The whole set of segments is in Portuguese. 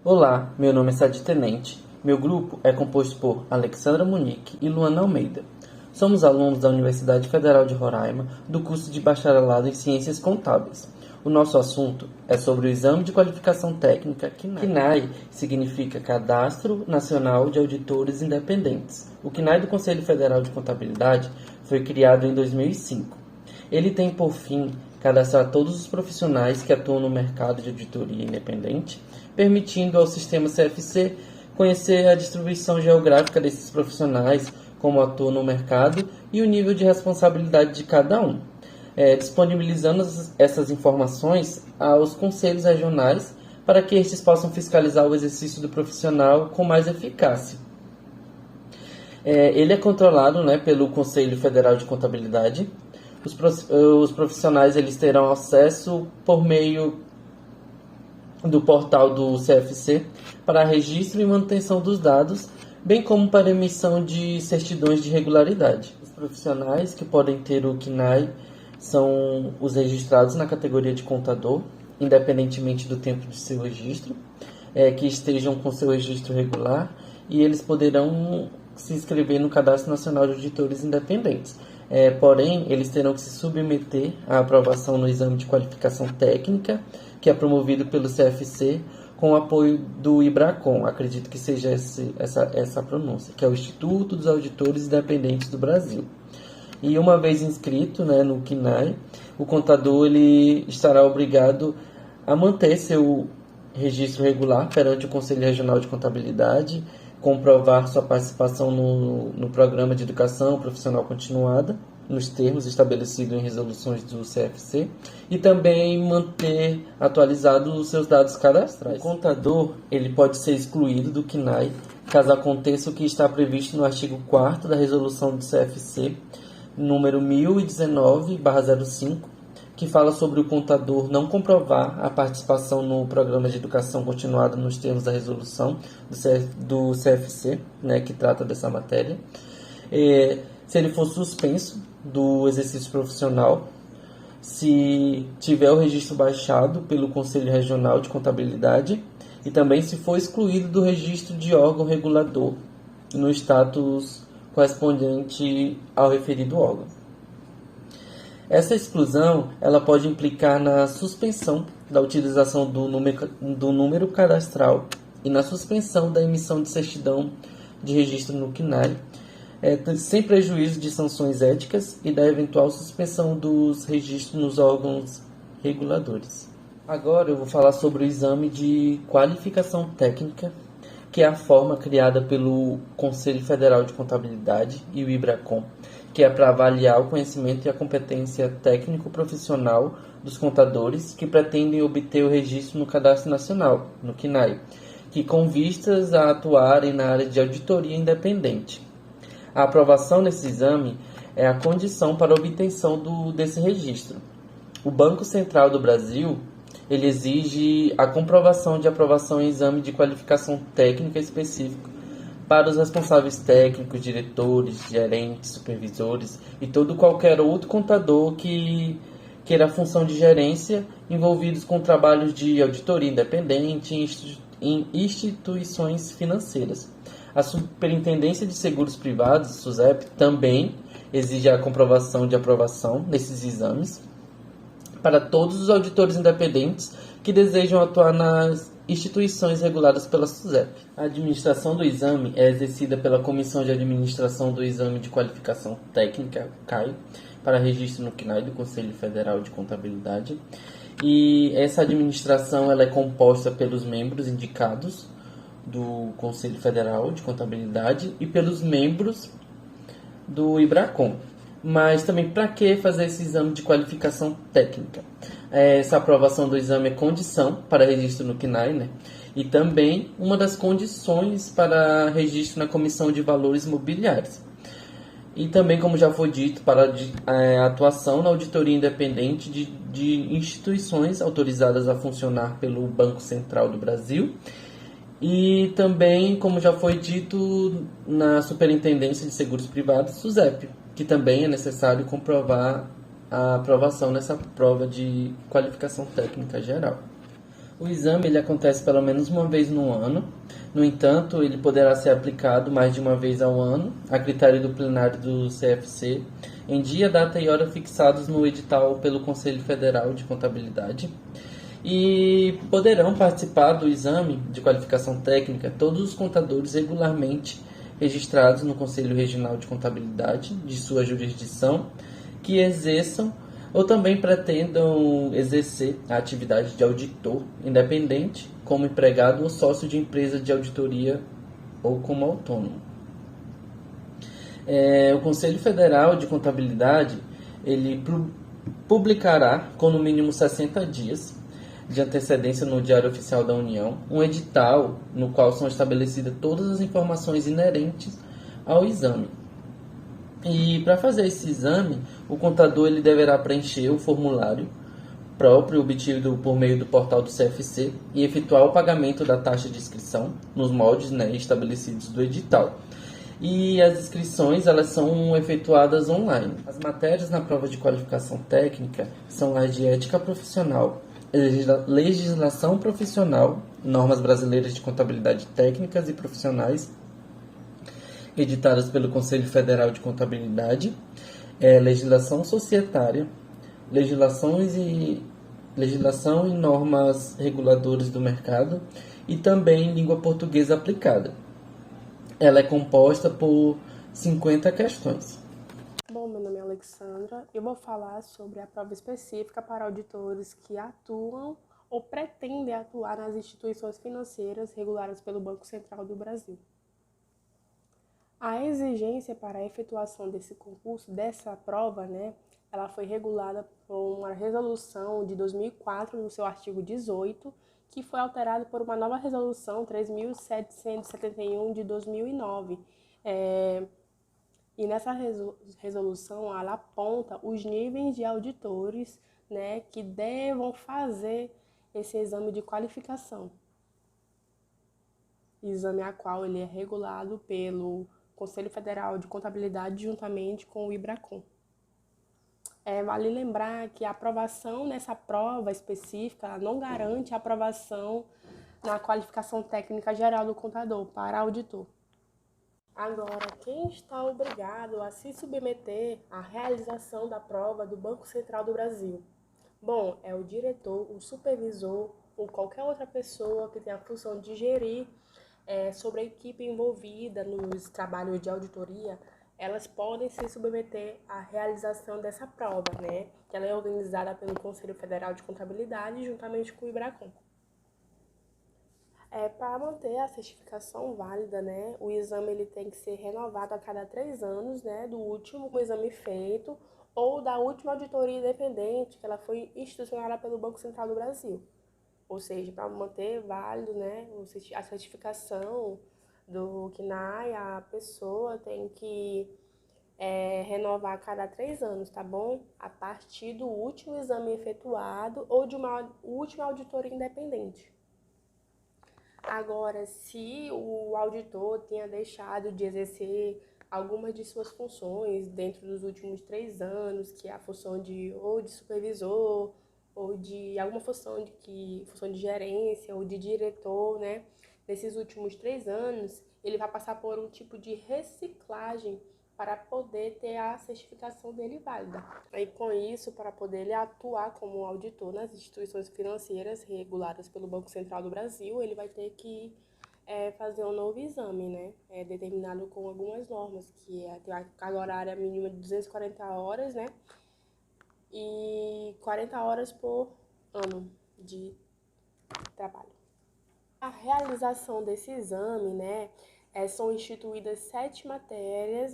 Olá, meu nome é Sadi Tenente. Meu grupo é composto por Alexandra Munique e Luana Almeida. Somos alunos da Universidade Federal de Roraima, do curso de Bacharelado em Ciências Contábeis. O nosso assunto é sobre o Exame de Qualificação Técnica CNAE. CNAE significa Cadastro Nacional de Auditores Independentes. O CNAE do Conselho Federal de Contabilidade foi criado em 2005. Ele tem por fim cadastrar todos os profissionais que atuam no mercado de auditoria independente, permitindo ao sistema CFC conhecer a distribuição geográfica desses profissionais, como atuam no mercado e o nível de responsabilidade de cada um, disponibilizando essas informações aos conselhos regionais para que estes possam fiscalizar o exercício do profissional com mais eficácia. Ele é controlado, pelo Conselho Federal de Contabilidade. Os profissionais eles terão acesso por meio do portal do CFC para registro e manutenção dos dados, bem como para emissão de certidões de regularidade. Os profissionais que podem ter o CNAE são os registrados na categoria de contador, independentemente do tempo de seu registro, que estejam com seu registro regular, e eles poderão se inscrever no Cadastro Nacional de Auditores Independentes. Porém, eles terão que se submeter à aprovação no Exame de Qualificação Técnica, que é promovido pelo CFC, com o apoio do IBRACON, acredito que seja essa a pronúncia, que é o Instituto dos Auditores Independentes do Brasil. E uma vez inscrito no CNAE, o contador ele estará obrigado a manter seu registro regular perante o Conselho Regional de Contabilidade, comprovar sua participação no Programa de Educação Profissional Continuada, nos termos estabelecidos em resoluções do CFC, e também manter atualizados os seus dados cadastrais. O contador ele pode ser excluído do CNAE caso aconteça o que está previsto no artigo 4º da resolução do CFC, número 1019/05, que fala sobre o contador não comprovar a participação no Programa de Educação Continuada nos termos da resolução do CFC, que trata dessa matéria. Se ele for suspenso do exercício profissional, se tiver o registro baixado pelo Conselho Regional de Contabilidade e também se for excluído do registro de órgão regulador no status correspondente ao referido órgão. Essa exclusão ela pode implicar na suspensão da utilização do número cadastral e na suspensão da emissão de certidão de registro no CNAE, sem prejuízo de sanções éticas e da eventual suspensão dos registros nos órgãos reguladores. Agora eu vou falar sobre o exame de qualificação técnica, que é a forma criada pelo Conselho Federal de Contabilidade e o IBRACON, que é para avaliar o conhecimento e a competência técnico-profissional dos contadores que pretendem obter o registro no Cadastro Nacional, no CNAE, que com vistas a atuarem na área de auditoria independente. A aprovação nesse exame é a condição para a obtenção desse registro. O Banco Central do Brasil ele exige a comprovação de aprovação em exame de qualificação técnica específico para os responsáveis técnicos, diretores, gerentes, supervisores e qualquer outro contador que queira a função de gerência envolvidos com trabalhos de auditoria independente em instituições financeiras. A Superintendência de Seguros Privados, SUSEP, também exige a comprovação de aprovação nesses exames para todos os auditores independentes que desejam atuar nas instituições reguladas pela SUSEP. A administração do exame é exercida pela Comissão de Administração do Exame de Qualificação Técnica, CAI, para registro no CNAE do Conselho Federal de Contabilidade. E essa administração ela é composta pelos membros indicados do Conselho Federal de Contabilidade e pelos membros do IBRACON. Mas também, para que fazer esse exame de qualificação técnica? Essa aprovação do exame é condição para registro no CNAE, e também uma das condições para registro na Comissão de Valores Mobiliários. E também, como já foi dito, para a atuação na auditoria independente de instituições autorizadas a funcionar pelo Banco Central do Brasil. E também, como já foi dito, na Superintendência de Seguros Privados, SUSEP, que também é necessário comprovar a aprovação nessa prova de qualificação técnica geral. O exame ele acontece pelo menos uma vez no ano. No entanto, ele poderá ser aplicado mais de uma vez ao ano, a critério do plenário do CFC, em dia, data e hora fixados no edital pelo Conselho Federal de Contabilidade. E poderão participar do exame de qualificação técnica todos os contadores regularmente registrados no Conselho Regional de Contabilidade de sua jurisdição, que exerçam ou também pretendam exercer a atividade de auditor independente, como empregado ou sócio de empresa de auditoria ou como autônomo. O Conselho Federal de Contabilidade ele publicará, com no mínimo 60 dias de antecedência no Diário Oficial da União, um edital no qual são estabelecidas todas as informações inerentes ao exame. E para fazer esse exame, o contador ele deverá preencher o formulário próprio obtido por meio do portal do CFC e efetuar o pagamento da taxa de inscrição nos moldes, estabelecidos do edital. E as inscrições elas são efetuadas online. As matérias na prova de qualificação técnica são as de ética profissional, legislação profissional, normas brasileiras de contabilidade técnicas e profissionais, editadas pelo Conselho Federal de Contabilidade, legislação societária, legislação e normas reguladoras do mercado e também língua portuguesa aplicada. Ela é composta por 50 questões. Bom, meu nome é Alexandra. Eu vou falar sobre a prova específica para auditores que atuam ou pretendem atuar nas instituições financeiras reguladas pelo Banco Central do Brasil. A exigência para a efetuação desse concurso, dessa prova, ela foi regulada por uma resolução de 2004, no seu artigo 18, que foi alterada por uma nova resolução 3.771 de 2009. E nessa resolução, ela aponta os níveis de auditores, que devam fazer esse exame de qualificação. Exame a qual ele é regulado pelo Conselho Federal de Contabilidade juntamente com o IBRACON. Vale lembrar que a aprovação nessa prova específica não garante a aprovação na qualificação técnica geral do contador para auditor. Agora, quem está obrigado a se submeter à realização da prova do Banco Central do Brasil? Bom, é o diretor, o supervisor ou qualquer outra pessoa que tenha a função de gerir sobre a equipe envolvida nos trabalhos de auditoria. Elas podem se submeter à realização dessa prova, que ela é organizada pelo Conselho Federal de Contabilidade juntamente com o IBRACON. Para manter a certificação válida, o exame ele tem que ser renovado a cada 3 anos, do último exame feito ou da última auditoria independente que ela foi institucionada pelo Banco Central do Brasil. Ou seja, para manter válido, a certificação do CNAE, a pessoa tem que renovar a cada 3 anos, tá bom? A partir do último exame efetuado ou de uma última auditoria independente. Agora, se o auditor tenha deixado de exercer algumas de suas funções dentro dos últimos 3 anos, que é a função de supervisor, ou de alguma função de gerência ou de diretor, nesses últimos 3 anos, ele vai passar por um tipo de reciclagem para poder ter a certificação dele válida. E com isso, para poder ele atuar como auditor nas instituições financeiras reguladas pelo Banco Central do Brasil, ele vai ter que fazer um novo exame, determinado com algumas normas, que tem a carga horária mínima de 240 horas, e 40 horas por ano de trabalho. A realização desse exame, são instituídas 7 matérias,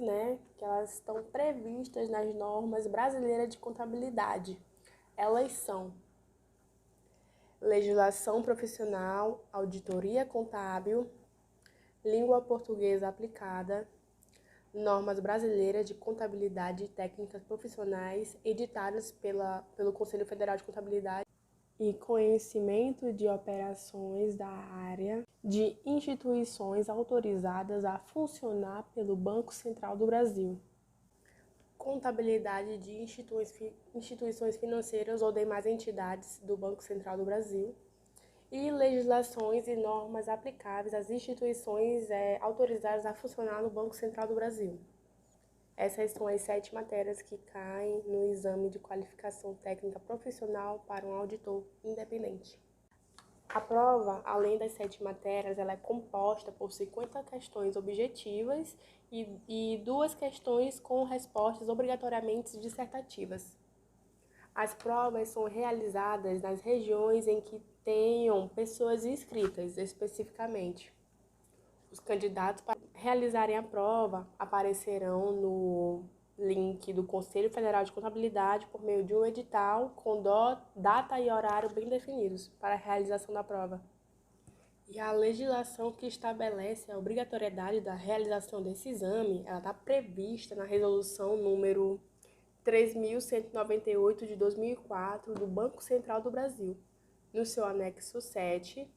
que elas estão previstas nas normas brasileiras de contabilidade. Elas são legislação profissional, auditoria contábil, língua portuguesa aplicada, normas brasileiras de contabilidade e técnicas profissionais editadas pelo Conselho Federal de Contabilidade e conhecimento de operações da área de instituições autorizadas a funcionar pelo Banco Central do Brasil. Contabilidade de instituições financeiras ou demais entidades do Banco Central do Brasil. e legislações e normas aplicáveis às instituições autorizadas a funcionar no Banco Central do Brasil. Essas são as 7 matérias que caem no exame de qualificação técnica profissional para um auditor independente. A prova, além das 7 matérias, ela é composta por 50 questões objetivas e 2 questões com respostas obrigatoriamente dissertativas. As provas são realizadas nas regiões em que tenham pessoas inscritas especificamente. Os candidatos para realizarem a prova aparecerão no link do Conselho Federal de Contabilidade por meio de um edital com data e horário bem definidos para a realização da prova. E a legislação que estabelece a obrigatoriedade da realização desse exame, ela está prevista na resolução número 3.198 de 2004 do Banco Central do Brasil, no seu anexo 7,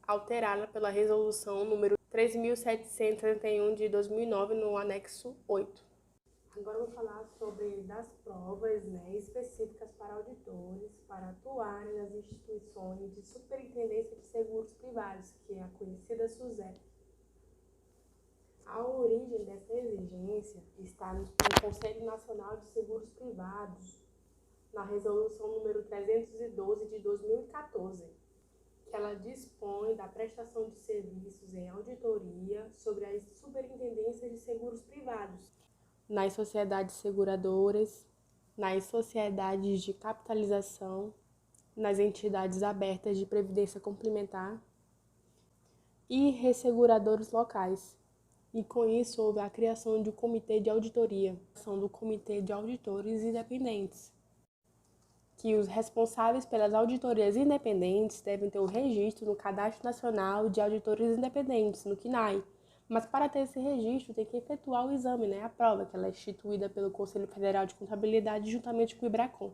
alterada pela resolução número 3.731 de 2009 no anexo 8. Agora eu vou falar sobre das provas específicas para auditores para atuarem nas instituições de Superintendência de Seguros Privados, que é a conhecida SUSEP. A origem dessa exigência está no Conselho Nacional de Seguros Privados, na resolução número 312 de 2014, que ela dispõe da prestação de serviços em auditoria sobre as superintendências de seguros privados, nas sociedades seguradoras, nas sociedades de capitalização, nas entidades abertas de previdência complementar e resseguradores locais. E com isso houve a criação de um comitê de auditoria, do Comitê de Auditores Independentes, que os responsáveis pelas auditorias independentes devem ter o registro no Cadastro Nacional de Auditores Independentes, no CNAE. Mas para ter esse registro tem que efetuar o exame, a prova, que ela é instituída pelo Conselho Federal de Contabilidade juntamente com o IBRACON.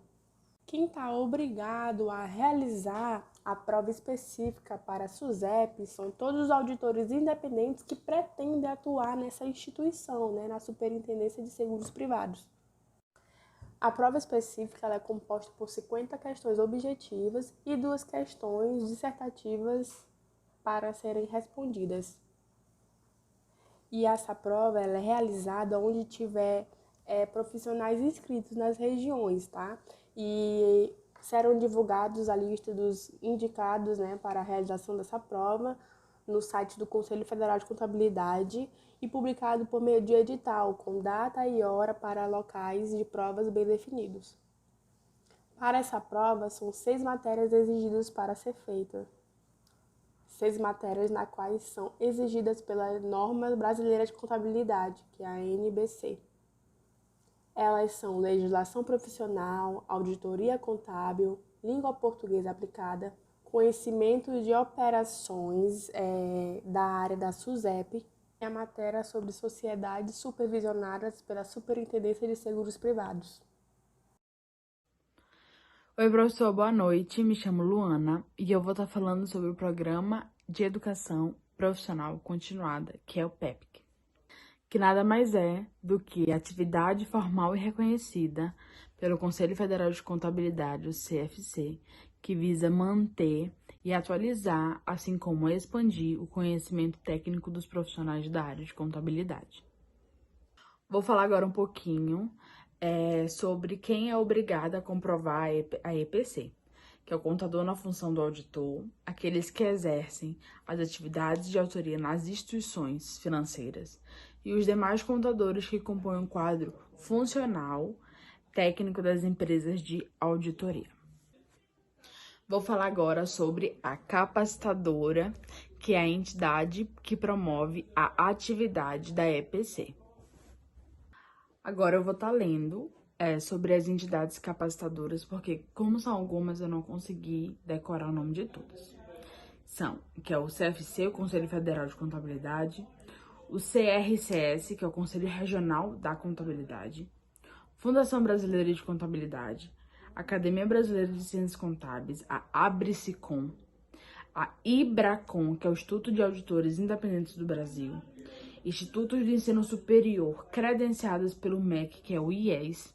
Quem está obrigado a realizar a prova específica para a SUSEP são todos os auditores independentes que pretendem atuar nessa instituição, na Superintendência de Seguros Privados. A prova específica ela é composta por 50 questões objetivas e 2 questões dissertativas para serem respondidas. E essa prova ela é realizada onde tiver profissionais inscritos nas regiões, tá? E serão divulgados a lista dos indicados para a realização dessa prova no site do Conselho Federal de Contabilidade e publicado por meio de edital, com data e hora para locais de provas bem definidos. Para essa prova, são 6 matérias exigidas para ser feita. 6 matérias nas quais são exigidas pela Norma Brasileira de Contabilidade, que é a NBC. Elas são legislação profissional, auditoria contábil, língua portuguesa aplicada, conhecimento de operações da área da SUSEP e a matéria sobre sociedades supervisionadas pela Superintendência de Seguros Privados. Oi, professor, boa noite. Me chamo Luana e eu vou estar falando sobre o Programa de Educação Profissional Continuada, que é o PEPC, que nada mais é do que atividade formal e reconhecida pelo Conselho Federal de Contabilidade, o CFC, que visa manter e atualizar, assim como expandir o conhecimento técnico dos profissionais da área de contabilidade. Vou falar agora um pouquinho sobre quem é obrigado a comprovar a EPC, que é o contador na função do auditor, aqueles que exercem as atividades de autoria nas instituições financeiras e os demais contadores que compõem o quadro funcional técnico das empresas de auditoria. Vou falar agora sobre a capacitadora, que é a entidade que promove a atividade da EPC. Agora eu vou estar lendo sobre as entidades capacitadoras, porque como são algumas, eu não consegui decorar o nome de todas. Que é o CFC, o Conselho Federal de Contabilidade, o CRCS, que é o Conselho Regional da Contabilidade, Fundação Brasileira de Contabilidade, Academia Brasileira de Ciências Contábeis, a ABRICICOM, a IBRACON, que é o Instituto de Auditores Independentes do Brasil, institutos de ensino superior credenciados pelo MEC, que é o IES,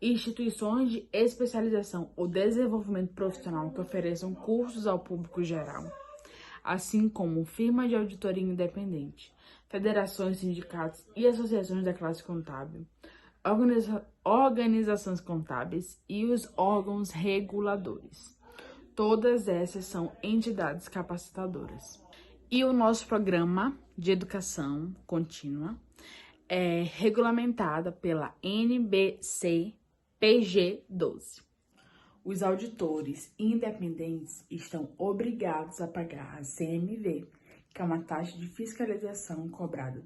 instituições de especialização ou desenvolvimento profissional que ofereçam cursos ao público geral, assim como firmas de auditoria independente, federações, sindicatos e associações da classe contábil, organizações contábeis e os órgãos reguladores. Todas essas são entidades capacitadoras. E o nosso programa de educação contínua é regulamentada pela NBC-PG 12. Os auditores independentes estão obrigados a pagar a CMV, que é uma taxa de fiscalização cobrada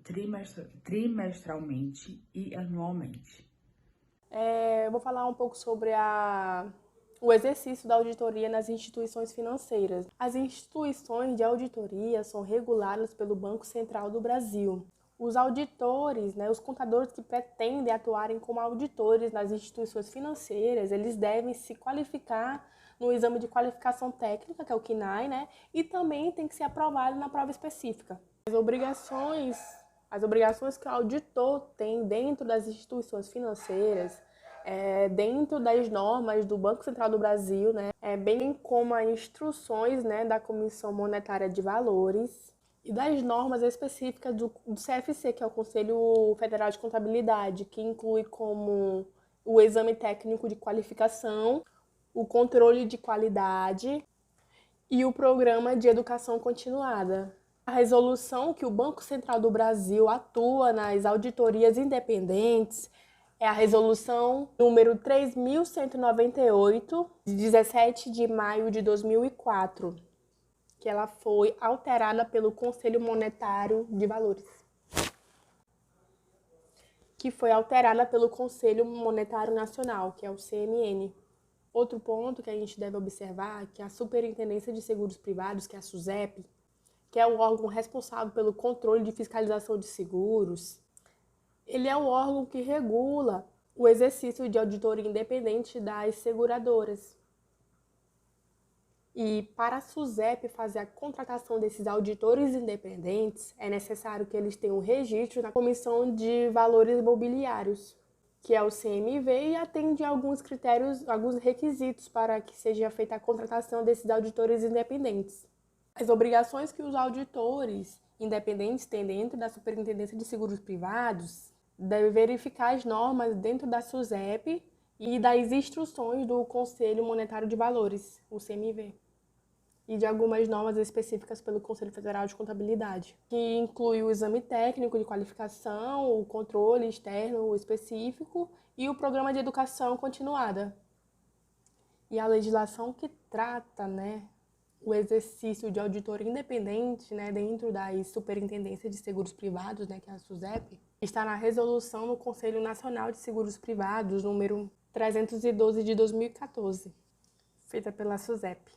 trimestralmente e anualmente. Eu vou falar um pouco sobre o exercício da auditoria nas instituições financeiras. As instituições de auditoria são reguladas pelo Banco Central do Brasil. Os auditores, os contadores que pretendem atuarem como auditores nas instituições financeiras, eles devem se qualificar no exame de qualificação técnica, que é o CNAE, e também tem que ser aprovado na prova específica. As obrigações que o auditor tem dentro das instituições financeiras, dentro das normas do Banco Central do Brasil, bem como as instruções da Comissão Monetária de Valores, e das normas específicas do CFC, que é o Conselho Federal de Contabilidade, que inclui como o exame técnico de qualificação, o controle de qualidade e o programa de educação continuada. A resolução que o Banco Central do Brasil atua nas auditorias independentes é a resolução número 3.198, de 17 de maio de 2004. Que ela foi alterada pelo Conselho Monetário de Valores, que foi alterada pelo Conselho Monetário Nacional, que é o CMN. Outro ponto que a gente deve observar é que a Superintendência de Seguros Privados, que é a SUSEP, que é o órgão responsável pelo controle de fiscalização de seguros, ele é o órgão que regula o exercício de auditoria independente das seguradoras. E para a SUSEP fazer a contratação desses auditores independentes, é necessário que eles tenham registro na Comissão de Valores Imobiliários, que é o CMV, e atende alguns critérios, alguns requisitos para que seja feita a contratação desses auditores independentes. As obrigações que os auditores independentes têm dentro da Superintendência de Seguros Privados devem verificar as normas dentro da SUSEP e das instruções do Conselho Monetário de Valores, o CMV, e de algumas normas específicas pelo Conselho Federal de Contabilidade, que inclui o exame técnico de qualificação, o controle externo específico e o programa de educação continuada. E a legislação que trata, o exercício de auditoria independente, dentro das Superintendências de Seguros Privados, que é a SUSEP, está na resolução do Conselho Nacional de Seguros Privados, número 312 de 2014, feita pela SUSEP.